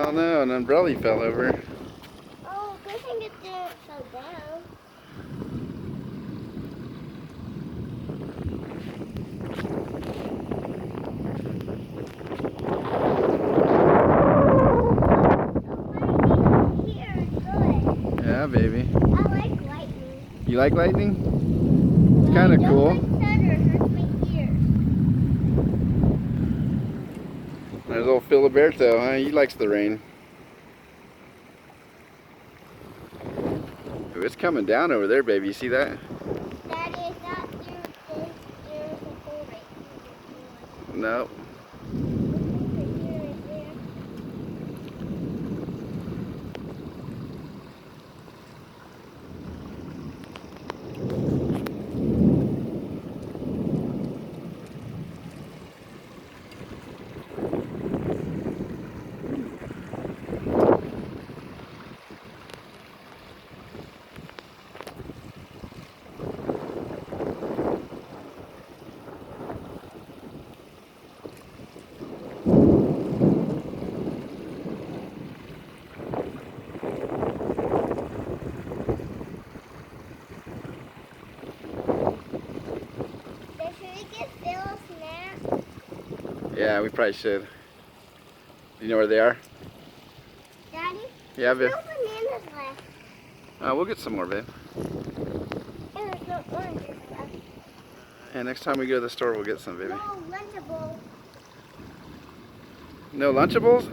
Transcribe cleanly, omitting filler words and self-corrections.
Oh no, an umbrella fell over. Oh, good thing it didn't fall down. Yeah, baby. I like lightning. You like lightning? It's kind of cool. Don't like thunder, it hurts my ears. There's old Filiberto, huh? He likes the rain. Ooh, it's coming down over there, baby. You see that? Daddy, is that there's a hole right here? No. Yeah, we probably should. Do you know where they are? Daddy? Yeah, babe. There's no bananas left. We'll get some more, babe. And there's no oranges left. And next time we go to the store, we'll get some, baby. No Lunchables. No Lunchables?